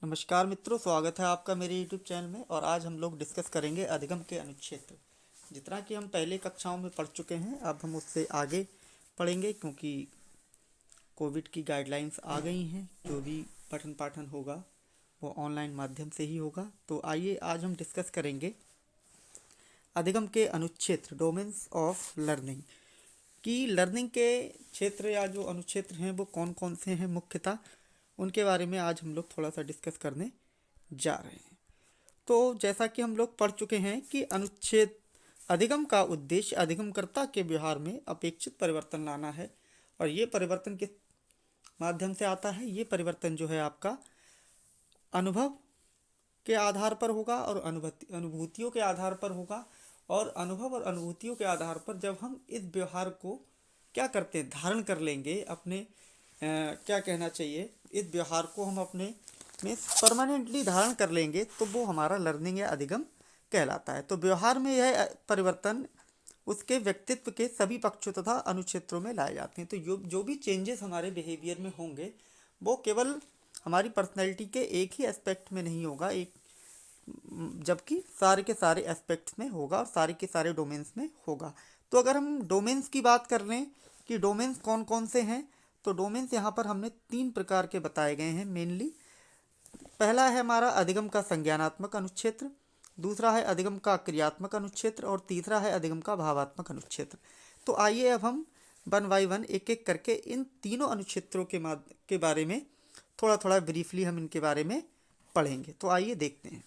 नमस्कार मित्रों, स्वागत है आपका मेरे YouTube चैनल में। और आज हम लोग डिस्कस करेंगे अधिगम के अनुच्छेद। जितना कि हम पहले कक्षाओं में पढ़ चुके हैं, अब हम उससे आगे पढ़ेंगे क्योंकि कोविड की गाइडलाइंस आ गई हैं। जो भी पठन पाठन होगा वो ऑनलाइन माध्यम से ही होगा। तो आइए आज हम डिस्कस करेंगे अधिगम के अनुच्छेद, डोमेन्स ऑफ लर्निंग, कि लर्निंग के क्षेत्र या जो अनुक्षेत्र हैं वो कौन कौन से हैं मुख्यतः, उनके बारे में आज हम लोग थोड़ा सा डिस्कस करने जा रहे हैं। तो जैसा कि हम लोग पढ़ चुके हैं कि अनुच्छेद अधिगम का उद्देश्य अधिगमकर्ता के व्यवहार में अपेक्षित परिवर्तन लाना है। और ये परिवर्तन किस माध्यम से आता है? ये परिवर्तन जो है आपका अनुभव के आधार पर होगा और अनुभूतियों के आधार पर होगा। और अनुभव और अनुभूतियों के आधार पर जब हम इस व्यवहार को क्या करते हैं, धारण कर लेंगे अपने क्या कहना चाहिए, इस व्यवहार को हम अपने में परमानेंटली धारण कर लेंगे तो वो हमारा लर्निंग या अधिगम कहलाता है। तो व्यवहार में यह परिवर्तन उसके व्यक्तित्व के सभी पक्षों तथा अनुक्षेत्रों में लाए जाते हैं। तो जो भी चेंजेस हमारे बिहेवियर में होंगे वो केवल हमारी पर्सनैलिटी के एक ही एस्पेक्ट में नहीं होगा, जबकि सारे के सारे एस्पेक्ट्स में होगा और सारे के सारे डोमेन्स में होगा। तो अगर हम डोमेन्स की बात कर लें कि डोमेन्स कौन कौन से हैं, तो डोमेन्स यहाँ पर हमने 3 प्रकार के बताए गए हैं मेनली। पहला है हमारा अधिगम का संज्ञानात्मक अनुच्छेत्र, दूसरा है अधिगम का क्रियात्मक अनुच्छेत्र और तीसरा है अधिगम का भावात्मक अनुच्छेत्र। तो आइए अब हम 1 बाय 1 एक एक करके इन तीनों अनुक्षेत्रों के बारे में थोड़ा थोड़ा ब्रीफली हम इनके बारे में पढ़ेंगे। तो आइए देखते हैं।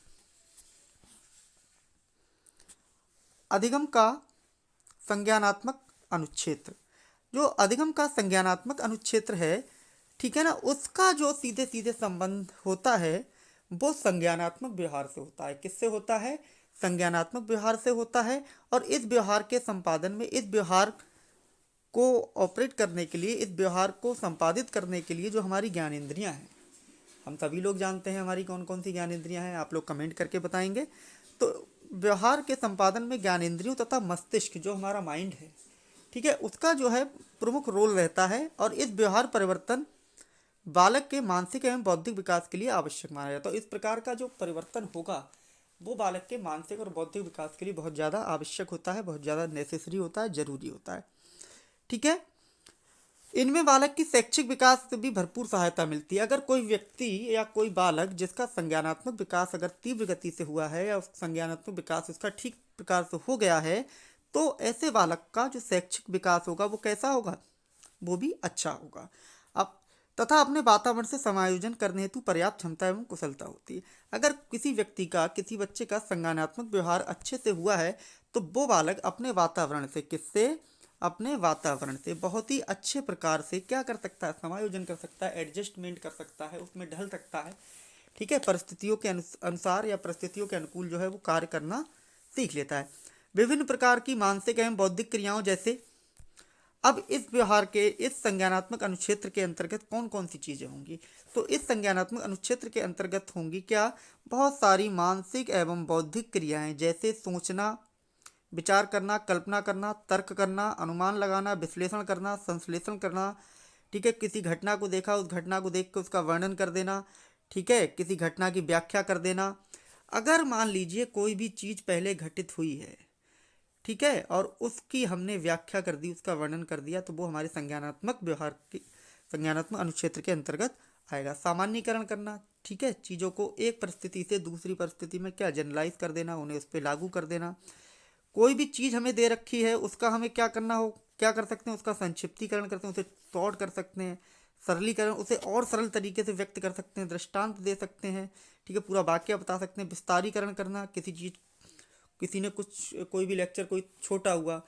अधिगम का संज्ञानात्मक अनुच्छेत्र, जो अधिगम का संज्ञानात्मक अनुच्छेत्र है, ठीक है ना, उसका जो सीधे सीधे संबंध होता है वो संज्ञानात्मक व्यवहार से होता है। किससे होता है? संज्ञानात्मक व्यवहार से होता है। और इस व्यवहार के संपादन में, इस व्यवहार को ऑपरेट करने के लिए, इस व्यवहार को संपादित करने के लिए जो हमारी ज्ञानेंद्रियां हैं, हम सभी लोग जानते हैं हमारी कौन कौन सी ज्ञानेंद्रियां हैं, आप लोग कमेंट करके बताएंगे। तो व्यवहार के संपादन में ज्ञानेंद्रियों तथा मस्तिष्क, जो हमारा माइंड है, ठीक है, उसका जो है प्रमुख रोल रहता है। और इस व्यवहार परिवर्तन बालक के मानसिक एवं बौद्धिक विकास के लिए आवश्यक माना जाता है। तो इस प्रकार का जो परिवर्तन होगा वो बालक के मानसिक और बौद्धिक विकास के लिए बहुत ज़्यादा आवश्यक होता है, बहुत ज़्यादा नेसेसरी होता है, जरूरी होता है। ठीक है, इनमें बालक की शैक्षिक विकास से भी भरपूर सहायता मिलती है। अगर कोई व्यक्ति या कोई बालक जिसका संज्ञानात्मक विकास अगर तीव्र गति से हुआ है या संज्ञानात्मक विकास उसका ठीक प्रकार से हो गया है, तो ऐसे बालक का जो शैक्षिक विकास होगा वो कैसा होगा? वो भी अच्छा होगा। अब तथा अपने वातावरण से समायोजन करने हेतु पर्याप्त क्षमता एवं कुशलता होती है। अगर किसी व्यक्ति का, किसी बच्चे का संज्ञानात्मक व्यवहार अच्छे से हुआ है तो वो बालक अपने वातावरण से, किससे? अपने वातावरण से बहुत ही अच्छे प्रकार से क्या कर सकता है? समायोजन कर सकता है, एडजस्टमेंट कर सकता है, उसमें ढल सकता है। ठीक है, परिस्थितियों के अनुसार या परिस्थितियों के अनुकूल जो है वो कार्य करना सीख लेता है। विभिन्न प्रकार की मानसिक एवं बौद्धिक क्रियाओं जैसे, अब इस व्यवहार के, इस संज्ञानात्मक अनुच्छेत्र के अंतर्गत कौन कौन सी चीजें होंगी? तो इस संज्ञानात्मक अनुच्छेत्र के अंतर्गत होंगी क्या? बहुत सारी मानसिक एवं बौद्धिक क्रियाएं, जैसे सोचना, विचार करना, कल्पना करना, तर्क करना, अनुमान लगाना, विश्लेषण करना, संश्लेषण करना। ठीक है, किसी घटना को देखा, उस घटना को देख कर उसका वर्णन कर देना। ठीक है, किसी घटना की व्याख्या कर देना। अगर मान लीजिए कोई भी चीज पहले घटित हुई है, ठीक है, और उसकी हमने व्याख्या कर दी, उसका वर्णन कर दिया, तो वो हमारे संज्ञानात्मक व्यवहार के, संज्ञानात्मक अनुक्षेत्र के अंतर्गत आएगा। सामान्यीकरण करना, ठीक है, चीज़ों को एक परिस्थिति से दूसरी परिस्थिति में क्या जनरलाइज कर देना, उन्हें उस पर लागू कर देना। कोई भी चीज़ हमें दे रखी है, उसका हमें क्या करना हो, क्या कर सकते हैं? उसका संक्षिप्तीकरण करते हैं, उसे शॉर्ट कर सकते हैं, सरलीकरण, उसे और सरल तरीके से व्यक्त कर सकते हैं, दृष्टांत दे सकते हैं, ठीक है, पूरा वाक्य बता सकते हैं। विस्तारीकरण करना, किसी चीज़, किसी ने कुछ, कोई भी लेक्चर कोई छोटा हुआ,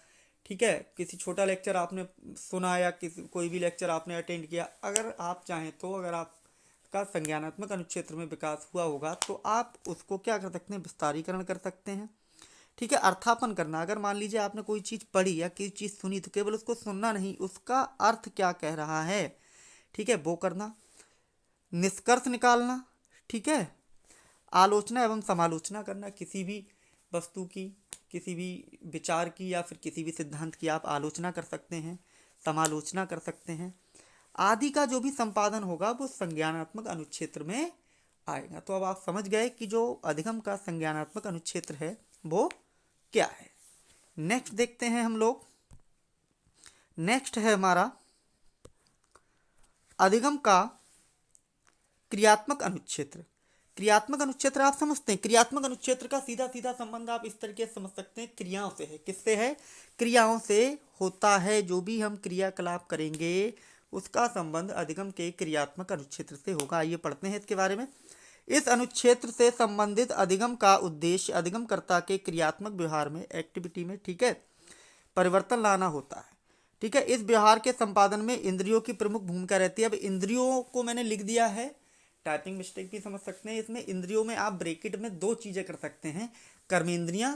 ठीक है, किसी छोटा लेक्चर आपने सुना या किसी कोई भी लेक्चर आपने अटेंड किया, अगर आप चाहें तो, अगर आपका संज्ञानात्मक अनुक्षेत्र में विकास हुआ होगा तो आप उसको क्या कर सकते हैं? विस्तारीकरण कर सकते हैं। ठीक है, अर्थापन करना, अगर मान लीजिए आपने कोई चीज़ पढ़ी या कोई चीज़ सुनी तो केवल उसको सुनना नहीं, उसका अर्थ क्या कह रहा है, ठीक है, वो करना। निष्कर्ष निकालना, ठीक है, आलोचना एवं समालोचना करना, किसी भी वस्तु की, किसी भी विचार की या फिर किसी भी सिद्धांत की आप आलोचना कर सकते हैं, समालोचना कर सकते हैं, आदि का जो भी संपादन होगा वो संज्ञानात्मक अनुच्छेत्र में आएगा। तो अब आप समझ गए कि जो अधिगम का संज्ञानात्मक अनुच्छेत्र है वो क्या है। नेक्स्ट देखते हैं हम लोग। नेक्स्ट है हमारा अधिगम का क्रियात्मक अनुच्छेत्र। क्रियात्मक अनुच्छेत्र आप समझते हैं, क्रियात्मक अनुच्छेत्र का सीधा सीधा संबंध आप इस तरीके से समझ सकते हैं, क्रियाओं से है। किससे है? क्रियाओं से होता है। जो भी हम क्रियाकलाप करेंगे उसका संबंध अधिगम के क्रियात्मक अनुच्छेत्र से होगा। आइए पढ़ते हैं इसके बारे में। इस अनुच्छेत्र से संबंधित अधिगम का उद्देश्य अधिगमकर्ता के क्रियात्मक व्यवहार में, एक्टिविटी में, ठीक है, परिवर्तन लाना होता है। ठीक है, इस व्यवहार के संपादन में इंद्रियों की प्रमुख भूमिका रहती है। अब इंद्रियों को मैंने लिख दिया है, टाइपिंग मिस्टेक भी समझ सकते हैं। इसमें इंद्रियों में आप ब्रैकेट में दो चीजें कर सकते हैं, कर्मेंद्रियां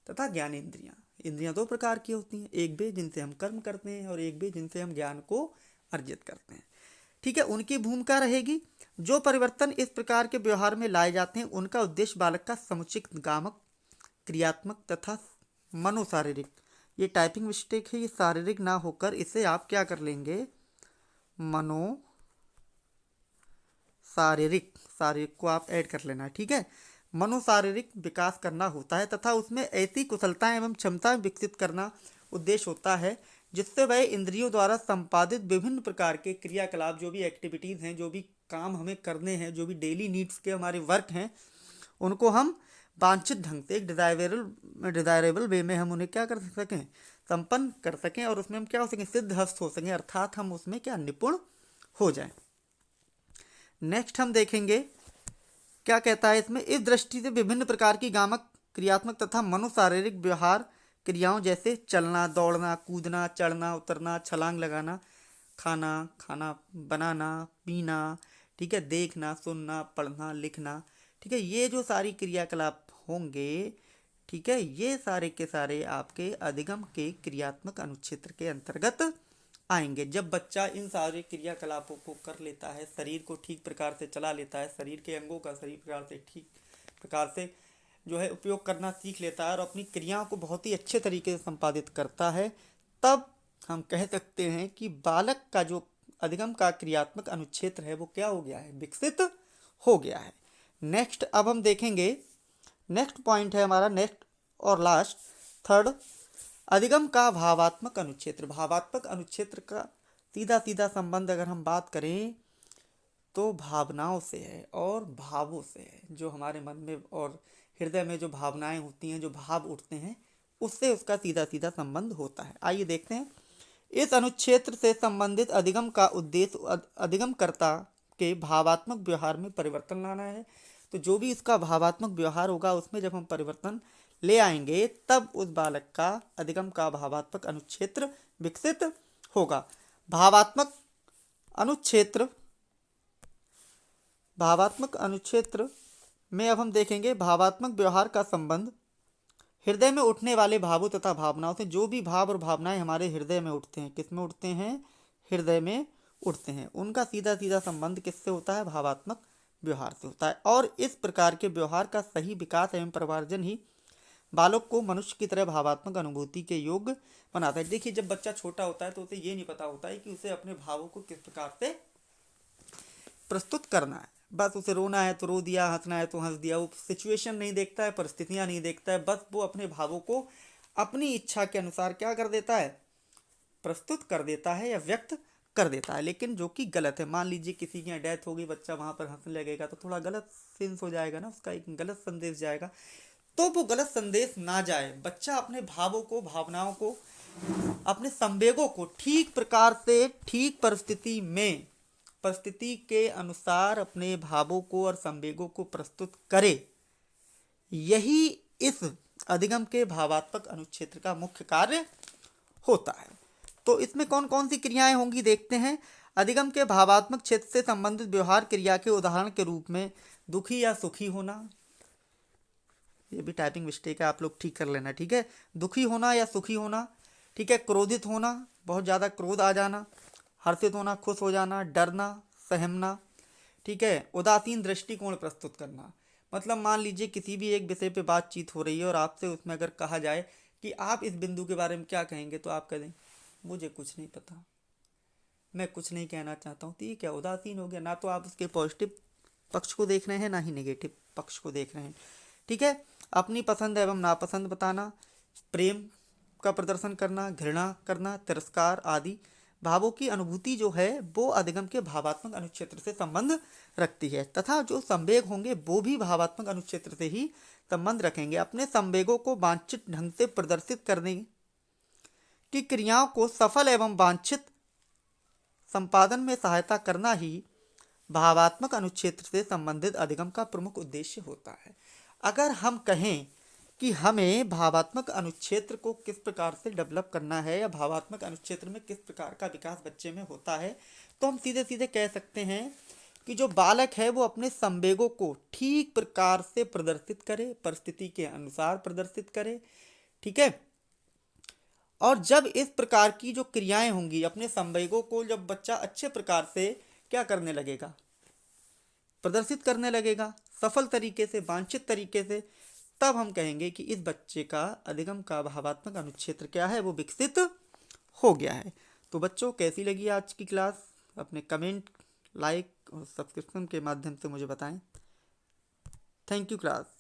तथा ज्ञानेंद्रियां। इंद्रियां दो प्रकार की होती हैं, एक वे जिनसे हम कर्म करते हैं और एक वे जिनसे हम ज्ञान को अर्जित करते हैं। ठीक है, उनकी भूमिका रहेगी। जो परिवर्तन इस प्रकार के व्यवहार में लाए जाते हैं उनका उद्देश्य बालक का समुचित गामक, क्रियात्मक तथा मनोशारीरिक, ये टाइपिंग मिस्टेक है, ये शारीरिक ना होकर इसे आप क्या कर लेंगे, मनो शारीरिक, शारीरिक को आप ऐड कर लेना, ठीक है, मनोशारीरिक विकास करना होता है तथा उसमें ऐसी कुशलताएं एवं क्षमताएं विकसित करना उद्देश्य होता है जिससे वह इंद्रियों द्वारा संपादित विभिन्न प्रकार के क्रियाकलाप, जो भी एक्टिविटीज़ हैं, जो भी काम हमें करने हैं, जो भी डेली नीड्स के हमारे वर्क हैं, उनको हम वांछित ढंग से एक डिजायरेबल वे में हम उन्हें क्या कर सकें, संपन्न कर सकें और उसमें हम क्या हो सकें, सिद्धहस्त हो सकें, अर्थात हम उसमें क्या निपुण हो जाएं। नेक्स्ट हम देखेंगे क्या कहता है इसमें। इस दृष्टि से विभिन्न प्रकार की गामक, क्रियात्मक तथा मनोशारीरिक व्यवहार क्रियाओं जैसे चलना, दौड़ना, कूदना, चढ़ना, उतरना, छलांग लगाना, खाना, खाना बनाना, पीना, ठीक है, देखना, सुनना, पढ़ना, लिखना, ठीक है, ये जो सारी क्रियाकलाप होंगे, ठीक है, ये सारे के सारे आपके अधिगम के क्रियात्मक अनुच्छेत्र के अंतर्गत आएंगे। जब बच्चा इन सारे क्रियाकलापों को कर लेता है, शरीर को ठीक प्रकार से चला लेता है, शरीर के अंगों का सही प्रकार से ठीक प्रकार से जो है उपयोग करना सीख लेता है और अपनी क्रियाओं को बहुत ही अच्छे तरीके से संपादित करता है, तब हम कह सकते हैं कि बालक का जो अधिगम का क्रियात्मक अनुच्छेत्र है वो क्या हो गया है, विकसित हो गया है। नेक्स्ट अब हम देखेंगे, नेक्स्ट पॉइंट है हमारा, नेक्स्ट और लास्ट, थर्ड, अधिगम का भावात्मक अनुच्छेत्र। भावात्मक अनुच्छेत्र का सीधा सीधा संबंध अगर हम बात करें तो भावनाओं से है और भावों से है। जो हमारे मन में और हृदय में जो भावनाएं होती हैं, जो भाव उठते हैं, उससे उसका सीधा सीधा संबंध होता है। आइए देखते हैं। इस अनुच्छेत्र से संबंधित अधिगम का उद्देश्य अधिगमकर्ता के भावात्मक व्यवहार में परिवर्तन लाना है। तो जो भी इसका भावात्मक व्यवहार होगा उसमें जब हम परिवर्तन ले आएंगे तब उस बालक का अधिगम का भावात्मक अनुच्छेत्र विकसित होगा। भावात्मक अनुच्छेत्र, भावात्मक अनुच्छेत्र में अब हम देखेंगे भावात्मक व्यवहार का संबंध हृदय में उठने वाले भावों तथा भावनाओं से। जो भी भाव और भावनाएं हमारे हृदय में उठते हैं, किस में उठते हैं, हृदय में उठते हैं, उनका सीधा सीधा संबंध किससे होता है, भावात्मक व्यवहार से होता है। और इस प्रकार के व्यवहार का सही विकास एवं प्रवर्धन ही बालक को मनुष्य की तरह भावात्मक अनुभूति के योग्य बनाता है। देखिए, जब बच्चा छोटा होता है तो उसे ये नहीं पता होता है कि उसे अपने भावों को किस प्रकार से प्रस्तुत करना है। बस उसे रोना है तो रो दिया, हंसना है तो हंस दिया। वो सिचुएशन नहीं देखता है, परिस्थितियां नहीं देखता है, बस वो अपने भावों को अपनी इच्छा के अनुसार क्या कर देता है, प्रस्तुत कर देता है या व्यक्त कर देता है, लेकिन जो कि गलत है। मान लीजिए किसी की डेथ हो गई, बच्चा वहां पर हंसने लगेगा तो थोड़ा गलत सेंस हो जाएगा ना, उसका एक गलत संदेश जाएगा। तो वो गलत संदेश ना जाए, बच्चा अपने भावों को, भावनाओं को, अपने संवेगों को ठीक प्रकार से, ठीक परिस्थिति में, परिस्थिति के अनुसार अपने भावों को और संवेगों को प्रस्तुत करे। यही इस अधिगम के भावात्मक अनुच्छेत्र का मुख्य कार्य होता है। तो इसमें कौन कौन सी क्रियाएं होंगी देखते हैं। अधिगम के भावात्मक क्षेत्र से संबंधित व्यवहार क्रिया के उदाहरण के रूप में दुखी या सुखी होना, ये भी टाइपिंग मिस्टेक है, आप लोग ठीक कर लेना, ठीक है, दुखी होना या सुखी होना, ठीक है, क्रोधित होना, बहुत ज़्यादा क्रोध आ जाना, हर्षित होना, खुश हो जाना, डरना, सहमना, ठीक है, उदासीन दृष्टिकोण प्रस्तुत करना। मतलब मान लीजिए किसी भी एक विषय पे बातचीत हो रही है और आपसे उसमें अगर कहा जाए कि आप इस बिंदु के बारे में क्या कहेंगे, तो आप कह दें मुझे कुछ नहीं पता, मैं कुछ नहीं कहना चाहता हूँ। तो ये क्या, उदासीन हो गया ना। तो आप उसके पॉजिटिव पक्ष को देख रहे हैं, ना ही नेगेटिव पक्ष को देख रहे हैं। ठीक है, अपनी पसंद एवं नापसंद बताना, प्रेम का प्रदर्शन करना, घृणा करना, तिरस्कार आदि भावों की अनुभूति जो है वो अधिगम के भावात्मक अनुच्छेत्र से संबंध रखती है, तथा जो संवेग होंगे वो भी भावात्मक अनुच्छेत्र से ही संबंध रखेंगे। अपने संवेगों को वांछित ढंग से प्रदर्शित करने की क्रियाओं को सफल एवं वांछित संपादन में सहायता करना ही भावात्मक अनुच्छेत्र से संबंधित अधिगम का प्रमुख उद्देश्य होता है। अगर हम कहें कि हमें भावात्मक अनुच्छेत्र को किस प्रकार से डेवलप करना है या भावात्मक अनुच्छेत्र में किस प्रकार का विकास बच्चे में होता है, तो हम सीधे सीधे कह सकते हैं कि जो बालक है वो अपने संवेगों को ठीक प्रकार से प्रदर्शित करे, परिस्थिति के अनुसार प्रदर्शित करे। ठीक है, और जब इस प्रकार की जो क्रियाएं होंगी, अपने संवेगों को जब बच्चा अच्छे प्रकार से क्या करने लगेगा, प्रदर्शित करने लगेगा सफल तरीके से, वांछित तरीके से, तब हम कहेंगे कि इस बच्चे का अधिगम का भावात्मक अनुच्छेत्र क्या है, वो विकसित हो गया है। तो बच्चों, कैसी लगी आज की क्लास? अपने कमेंट, लाइक और सब्सक्रिप्शन के माध्यम से मुझे बताएं। Thank you class.